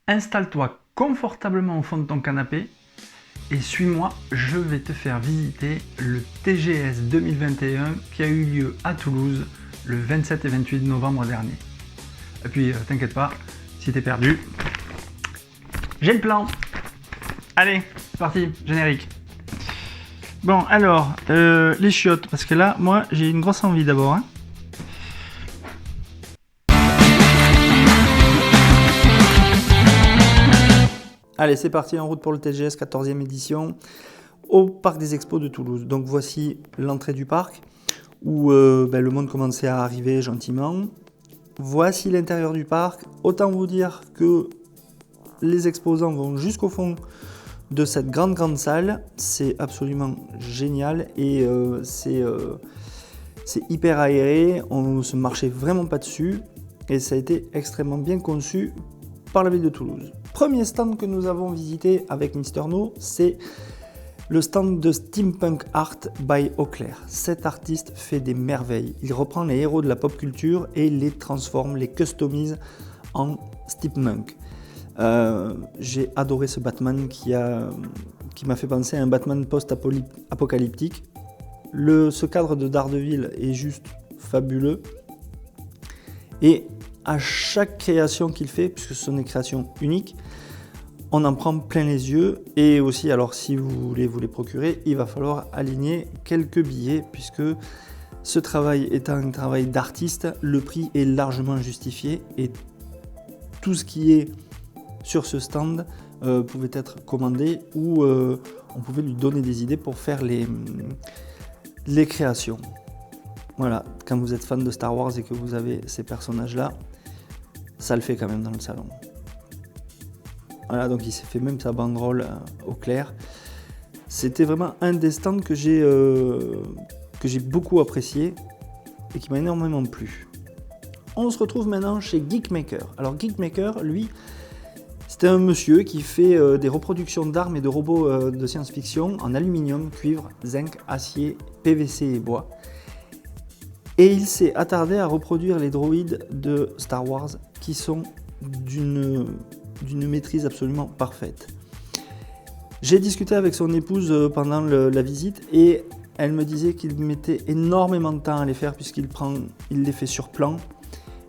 Installe-toi confortablement au fond de ton canapé et suis-moi, je vais te faire visiter le TGS 2021 qui a eu lieu à Toulouse le 27 et 28 novembre dernier. Et puis t'inquiète pas, si t'es perdu, j'ai le plan. Allez, c'est parti, générique. Bon alors, les chiottes, parce que là, moi j'ai une grosse envie d'abord. Hein. Allez, c'est parti, en route pour le TGS 14e édition au Parc des Expos de Toulouse. Donc voici l'entrée du parc où le monde commençait à arriver gentiment. Voici l'intérieur du parc. Autant vous dire que les exposants vont jusqu'au fond de cette grande salle. C'est absolument génial et c'est hyper aéré. On ne se marchait vraiment pas dessus et ça a été extrêmement bien conçu par la ville de Toulouse. Premier stand que nous avons visité avec Mister No, c'est le stand de Steampunk Art by Auclair. Cet artiste fait des merveilles. Il reprend les héros de la pop culture et les transforme, les customise en steampunk. J'ai adoré ce Batman qui m'a fait penser à un Batman post-apocalyptique. Ce cadre de Daredevil est juste fabuleux. Et à chaque création qu'il fait, puisque ce sont des créations uniques, on en prend plein les yeux. Et aussi, alors si vous voulez vous les procurer, il va falloir aligner quelques billets, puisque ce travail étant un travail d'artiste, le prix est largement justifié. Et tout ce qui est sur ce stand pouvait être commandé ou on pouvait lui donner des idées pour faire les créations. Voilà, quand vous êtes fan de Star Wars et que vous avez ces personnages-là, ça le fait quand même dans le salon. Voilà, donc il s'est fait même sa banderole au clair. C'était vraiment un des stands que j'ai beaucoup apprécié et qui m'a énormément plu. On se retrouve maintenant chez Geekmaker. Alors Geekmaker, lui, c'était un monsieur qui fait des reproductions d'armes et de robots de science-fiction en aluminium, cuivre, zinc, acier, PVC et bois. Et il s'est attardé à reproduire les droïdes de Star Wars qui sont d'une maîtrise absolument parfaite. J'ai discuté avec son épouse pendant la visite et elle me disait qu'il mettait énormément de temps à les faire puisqu'il les fait sur plan,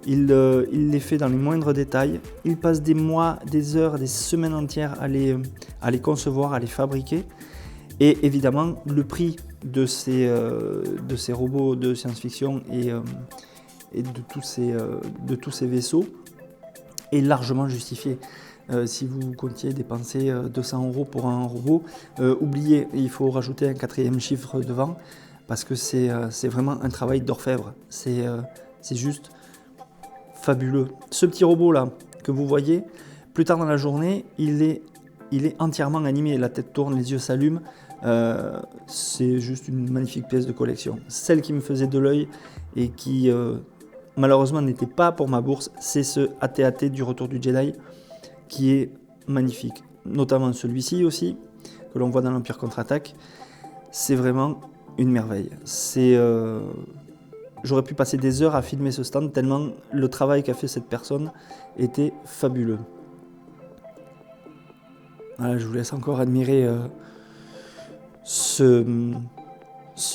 il les fait dans les moindres détails, il passe des mois, des heures, des semaines entières à les concevoir, à les fabriquer. Et évidemment, le prix de ces robots de science-fiction et de tous ces vaisseaux est largement justifié. Si vous comptiez dépenser 200 € pour un robot, oubliez, il faut rajouter un 4e chiffre devant, parce que c'est vraiment un travail d'orfèvre. C'est juste fabuleux. Ce petit robot-là que vous voyez, plus tard dans la journée, il est entièrement animé. La tête tourne, les yeux s'allument. C'est juste une magnifique pièce de collection. Celle qui me faisait de l'œil et qui malheureusement n'était pas pour ma bourse, c'est ce AT-AT du Retour du Jedi qui est magnifique. Notamment celui-ci aussi, que l'on voit dans l'Empire contre-attaque. C'est vraiment une merveille. J'aurais pu passer des heures à filmer ce stand tellement le travail qu'a fait cette personne était fabuleux. Voilà, je vous laisse encore admirer ce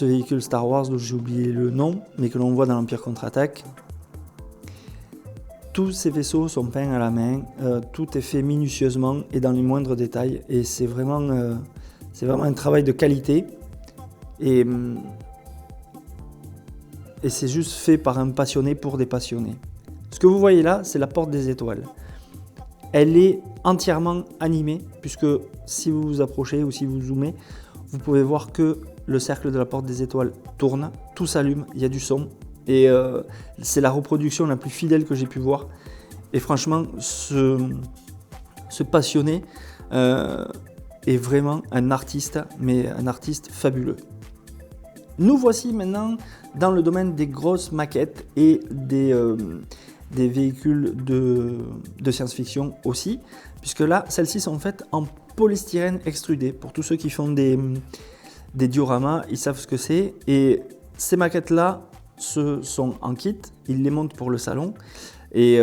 véhicule Star Wars dont j'ai oublié le nom, mais que l'on voit dans l'Empire contre-attaque. Tous ces vaisseaux sont peints à la main, tout est fait minutieusement et dans les moindres détails, et c'est vraiment un travail de qualité, et c'est juste fait par un passionné pour des passionnés. Ce que vous voyez là, c'est la porte des étoiles. Elle est entièrement animée, puisque si vous vous approchez ou si vous zoomez, vous pouvez voir que le cercle de la porte des étoiles tourne, tout s'allume, il y a du son. Et c'est la reproduction la plus fidèle que j'ai pu voir. Et franchement, ce passionné est vraiment un artiste, mais un artiste fabuleux. Nous voici maintenant dans le domaine des grosses maquettes et des véhicules de science-fiction aussi, puisque là, celles-ci sont faites en polystyrène extrudé. Pour tous ceux qui font des dioramas, ils savent ce que c'est. Et ces maquettes-là, ce sont en kit, ils les montent pour le salon. Et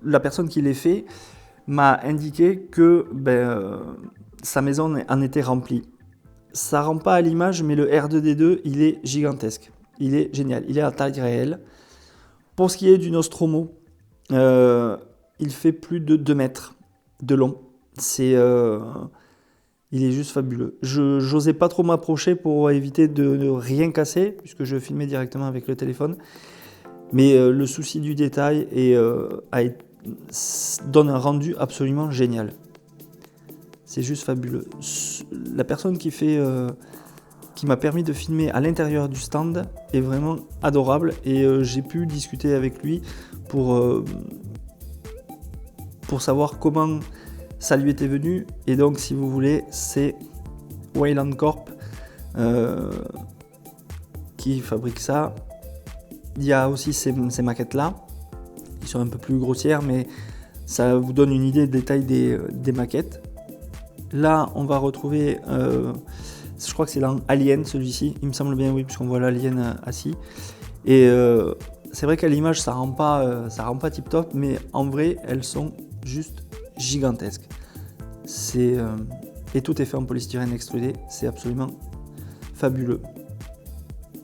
la personne qui les fait m'a indiqué que sa maison en était remplie. Ça rend pas à l'image, mais le R2D2, il est gigantesque. Il est génial. Il est à taille réelle. Pour ce qui est du Nostromo, il fait plus de 2 mètres de long. Il est juste fabuleux. Je n'osais pas trop m'approcher pour éviter de rien casser, puisque je filmais directement avec le téléphone. Mais le souci du détail donne un rendu absolument génial. C'est juste fabuleux. La personne qui m'a permis de filmer à l'intérieur du stand est vraiment adorable et j'ai pu discuter avec lui pour savoir comment ça lui était venu. Et donc, si vous voulez, c'est Wayland Corp qui fabrique ça. Il y a aussi ces maquettes-là, qui sont un peu plus grossières, mais ça vous donne une idée des tailles des maquettes. Là, on va retrouver, je crois que c'est l'Alien, celui-ci, il me semble bien, oui, puisqu'on voit l'Alien assis. Et c'est vrai qu'à l'image, ça rend pas tip-top, mais en vrai, elles sont juste gigantesques. Et tout est fait en polystyrène extrudé, c'est absolument fabuleux.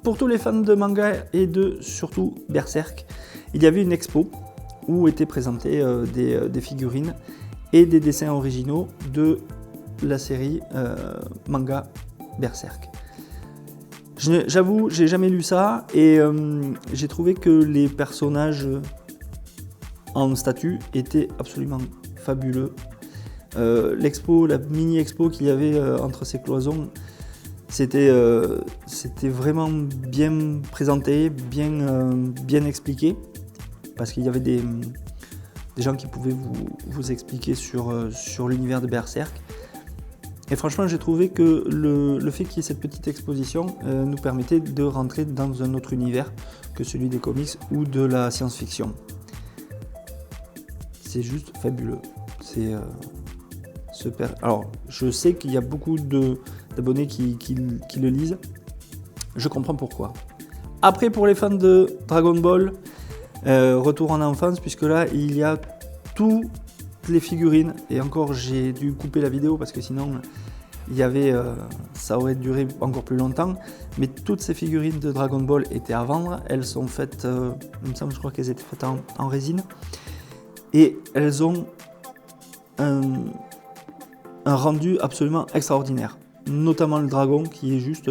Pour tous les fans de manga et surtout Berserk, il y avait une expo où étaient présentées des figurines et des dessins originaux de la série manga Berserk. J'avoue, j'ai jamais lu ça et j'ai trouvé que les personnages en statue étaient absolument fabuleux. La mini-expo qu'il y avait entre ces cloisons, c'était vraiment bien présenté, bien expliqué, parce qu'il y avait des gens qui pouvaient vous expliquer sur l'univers de Berserk. Et franchement, j'ai trouvé que le fait qu'il y ait cette petite exposition nous permettait de rentrer dans un autre univers que celui des comics ou de la science-fiction. C'est juste fabuleux. C'est super. Alors, je sais qu'il y a beaucoup d'abonnés qui le lisent. Je comprends pourquoi. Après, pour les fans de Dragon Ball, retour en enfance, puisque là, il y a toutes les figurines. Et encore, j'ai dû couper la vidéo parce que sinon, ça aurait duré encore plus longtemps. Mais toutes ces figurines de Dragon Ball étaient à vendre. Elles sont faites, il me semble, je crois qu'elles étaient faites en résine. Et elles ont un rendu absolument extraordinaire. Notamment le dragon qui est juste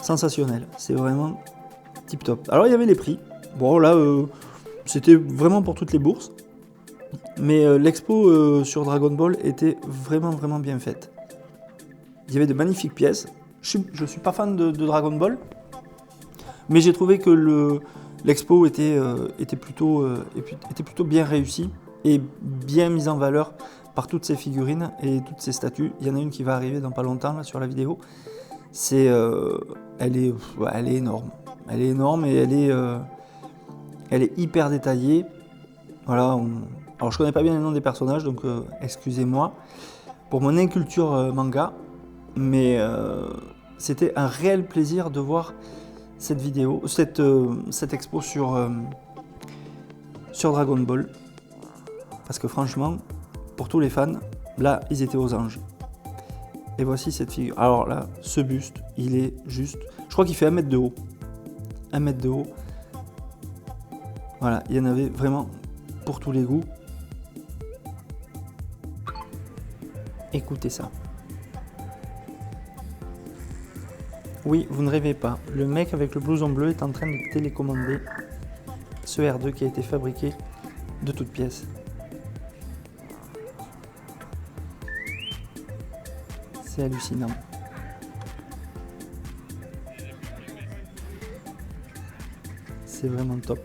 sensationnel. C'est vraiment tip top. Alors il y avait les prix. Bon là, c'était vraiment pour toutes les bourses. Mais l'expo sur Dragon Ball était vraiment bien faite. Il y avait de magnifiques pièces. Je suis pas fan de Dragon Ball. Mais j'ai trouvé que l'expo était plutôt bien réussie et bien mise en valeur par toutes ces figurines et toutes ces statues. Il y en a une qui va arriver dans pas longtemps là, sur la vidéo. Elle est énorme. Elle est énorme et elle est hyper détaillée. Voilà. Alors je connais pas bien les noms des personnages, donc excusez-moi pour mon inculture manga, mais c'était un réel plaisir de voir cette vidéo, cette expo sur Dragon Ball, parce que franchement, pour tous les fans, là, ils étaient aux anges. Et voici cette figure. Alors là, ce buste, il est juste... Je crois qu'il fait 1 mètre de haut. 1 mètre de haut. Voilà, il y en avait vraiment pour tous les goûts. Écoutez ça. Oui, vous ne rêvez pas. Le mec avec le blouson bleu est en train de télécommander ce R2 qui a été fabriqué de toutes pièces. C'est hallucinant. C'est vraiment top.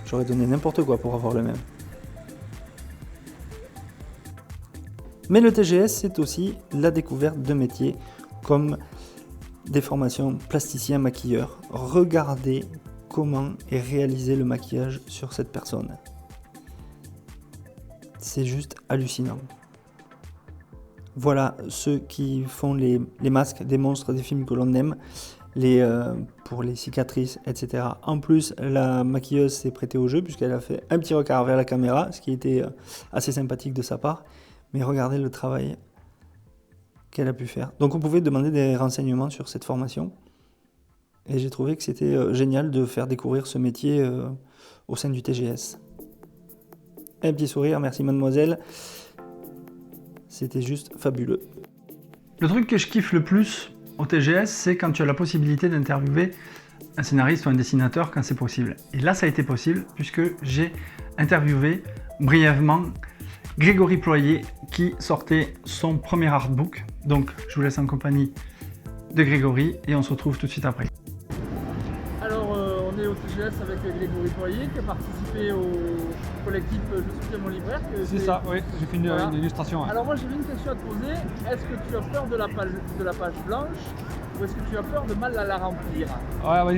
J'aurais donné n'importe quoi pour avoir le même. Mais le TGS, c'est aussi la découverte de métiers comme des formations plasticien maquilleur. Regardez comment est réalisé le maquillage sur cette personne. C'est juste hallucinant. Voilà ceux qui font les masques des monstres des films que l'on aime, pour les cicatrices, etc. En plus, la maquilleuse s'est prêtée au jeu puisqu'elle a fait un petit regard vers la caméra, ce qui était assez sympathique de sa part. Mais regardez le travail qu'elle a pu faire. Donc on pouvait demander des renseignements sur cette formation. Et j'ai trouvé que c'était génial de faire découvrir ce métier au sein du TGS. Un petit sourire, merci mademoiselle. C'était juste fabuleux. Le truc que je kiffe le plus au TGS, c'est quand tu as la possibilité d'interviewer un scénariste ou un dessinateur quand c'est possible. Et là, ça a été possible puisque j'ai interviewé brièvement Grégory Ployer qui sortait son premier artbook. Donc, je vous laisse en compagnie de Grégory et on se retrouve tout de suite après. Alors, on est au TGS avec Grégory Ployer qui a participé au collectif Je soutiens mon libraire. C'est ça, oui, j'ai fait une illustration. Ouais. Alors moi, j'ai une question à te poser. Est-ce que tu as peur de la page blanche ou est-ce que tu as peur de mal à la remplir?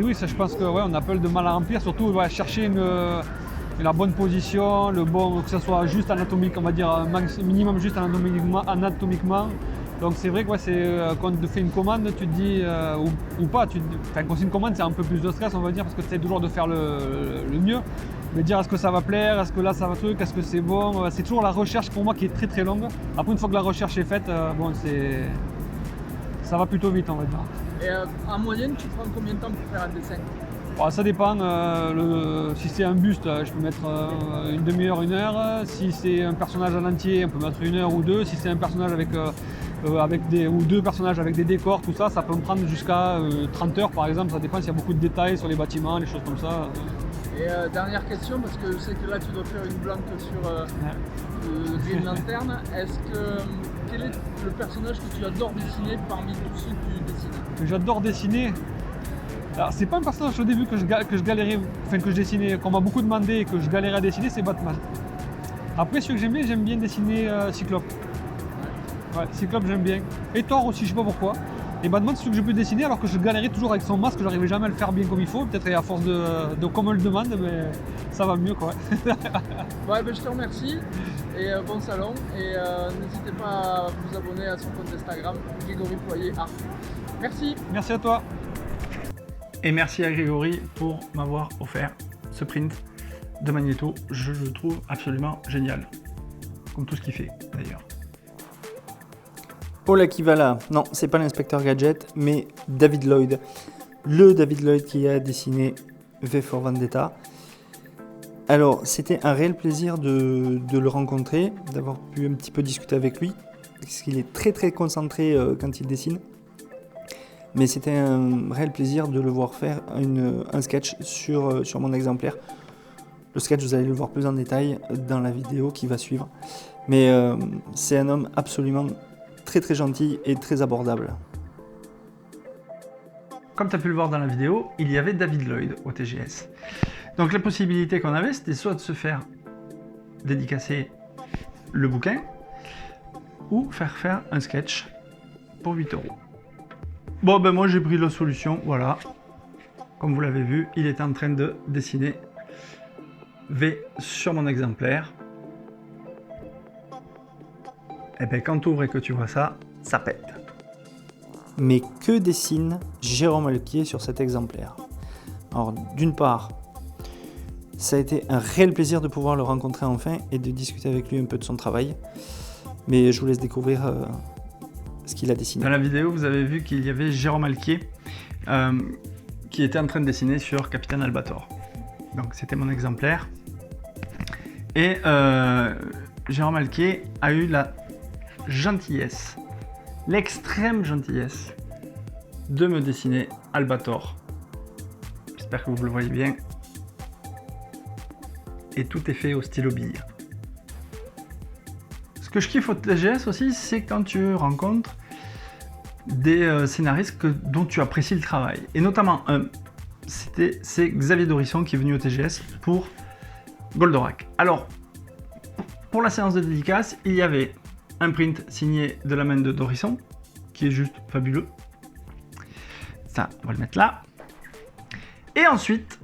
Oui, ça, je pense que on a peur de mal à remplir, surtout chercher la bonne position, que ce soit juste anatomique, on va dire un minimum juste anatomiquement. Donc c'est vrai que quand tu fais une commande, tu te dis, ou pas, quand c'est une commande, c'est un peu plus de stress, on va dire, parce que tu essaies toujours de faire le mieux. Mais dire est-ce que ça va plaire, est-ce que là ça va est-ce que c'est bon, c'est toujours la recherche pour moi qui est très très longue. Après une fois que la recherche est faite, ça va plutôt vite, on va dire. Et en moyenne, tu prends combien de temps pour faire un dessin? Ça dépend, si c'est un buste, je peux mettre une demi-heure, 1 heure. Si c'est un personnage en entier, on peut mettre 1 heure ou 2. Si c'est un personnage ou 2 personnages avec des décors, tout ça, ça peut me prendre jusqu'à 30 heures par exemple. Ça dépend s'il y a beaucoup de détails sur les bâtiments, les choses comme ça. Et dernière question, parce que je sais que là tu dois faire une blanque sur Green Lantern. Quel est le personnage que tu adores dessiner parmi tous ceux que tu dessines? Que j'adore dessiner. Alors c'est pas un personnage au début que je galérais, que je dessinais, qu'on m'a beaucoup demandé et que je galérais à dessiner, c'est Batman. Après celui que j'aime bien dessiner Cyclope. Ouais, Cyclope j'aime bien. Et Thor aussi, je sais pas pourquoi. Et Batman c'est celui que je peux dessiner alors que je galérais toujours avec son masque, j'arrivais jamais à le faire bien comme il faut. Peut-être à force de comme on le demande, mais ça va mieux quoi. Je te remercie et bon salon. Et n'hésitez pas à vous abonner à son compte Instagram, Grégory Ployer Art. Merci. Merci à toi. Et merci à Grégory pour m'avoir offert ce print de Magneto. Je le trouve absolument génial. Comme tout ce qu'il fait d'ailleurs. Ola qui va là. Non, c'est pas l'inspecteur Gadget, mais David Lloyd. Le David Lloyd qui a dessiné V for Vendetta. Alors, c'était un réel plaisir de le rencontrer, d'avoir pu un petit peu discuter avec lui, parce qu'il est très très concentré quand il dessine. Mais c'était un réel plaisir de le voir faire un sketch sur mon exemplaire. Le sketch, vous allez le voir plus en détail dans la vidéo qui va suivre. Mais c'est un homme absolument très très gentil et très abordable. Comme tu as pu le voir dans la vidéo, il y avait David Lloyd au TGS. Donc la possibilité qu'on avait, c'était soit de se faire dédicacer le bouquin, ou faire un sketch pour 8 €. Bon ben moi j'ai pris la solution, voilà. Comme vous l'avez vu, il était en train de dessiner V sur mon exemplaire. Et bien quand tu ouvres et que tu vois ça, ça pète. Mais que dessine Jérôme Alquier sur cet exemplaire? Alors d'une part, ça a été un réel plaisir de pouvoir le rencontrer enfin et de discuter avec lui un peu de son travail. Mais je vous laisse découvrir ce qu'il a dessiné. Dans la vidéo, vous avez vu qu'il y avait Jérôme Alquier qui était en train de dessiner sur Capitaine Albator. Donc c'était mon exemplaire. Et Jérôme Alquier a eu la gentillesse, l'extrême gentillesse de me dessiner Albator. J'espère que vous le voyez bien. Et tout est fait au stylo bille. Ce que je kiffe au TGS aussi, c'est quand tu rencontres des scénaristes dont tu apprécies le travail. Et notamment c'est Xavier Dorisson qui est venu au TGS pour Goldorak. Alors, pour la séance de dédicace, il y avait un print signé de la main de Dorisson, qui est juste fabuleux. Ça, on va le mettre là. Et ensuite,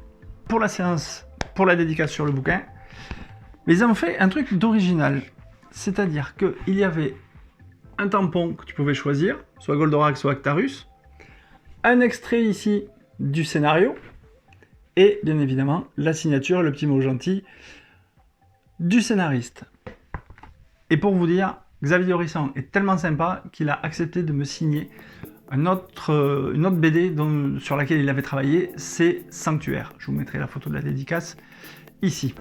pour la séance, pour la dédicace sur le bouquin, ils ont fait un truc d'original. C'est-à-dire qu'il y avait un tampon que tu pouvais choisir, soit Goldorak, soit Actarus, un extrait ici du scénario et bien évidemment la signature, le petit mot gentil du scénariste. Et pour vous dire, Xavier Dorisson est tellement sympa qu'il a accepté de me signer une autre BD sur laquelle il avait travaillé, c'est Sanctuaire. Je vous mettrai la photo de la dédicace ici.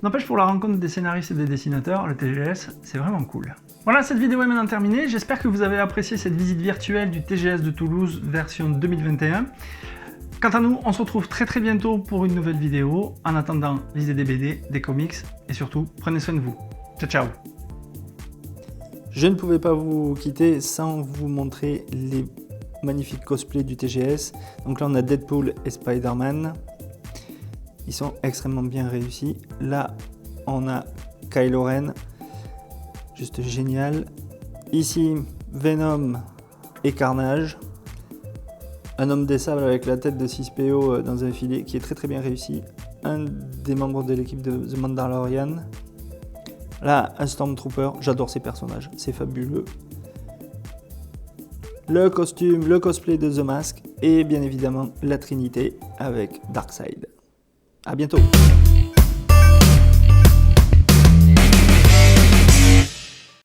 N'empêche, pour la rencontre des scénaristes et des dessinateurs, le TGS, c'est vraiment cool. Voilà, cette vidéo est maintenant terminée. J'espère que vous avez apprécié cette visite virtuelle du TGS de Toulouse version 2021. Quant à nous, on se retrouve très bientôt pour une nouvelle vidéo. En attendant, lisez des BD, des comics et surtout, prenez soin de vous. Ciao, ciao. Je ne pouvais pas vous quitter sans vous montrer les magnifiques cosplays du TGS. Donc là, on a Deadpool et Spider-Man. Ils sont extrêmement bien réussis. Là, on a Kylo Ren. Juste génial. Ici, Venom et Carnage. Un homme des sables avec la tête de 6PO dans un filet qui est très bien réussi. Un des membres de l'équipe de The Mandalorian. Là, un Stormtrooper. J'adore ces personnages. C'est fabuleux. Le costume, le cosplay de The Mask. Et bien évidemment, la Trinité avec Darkseid. À bientôt.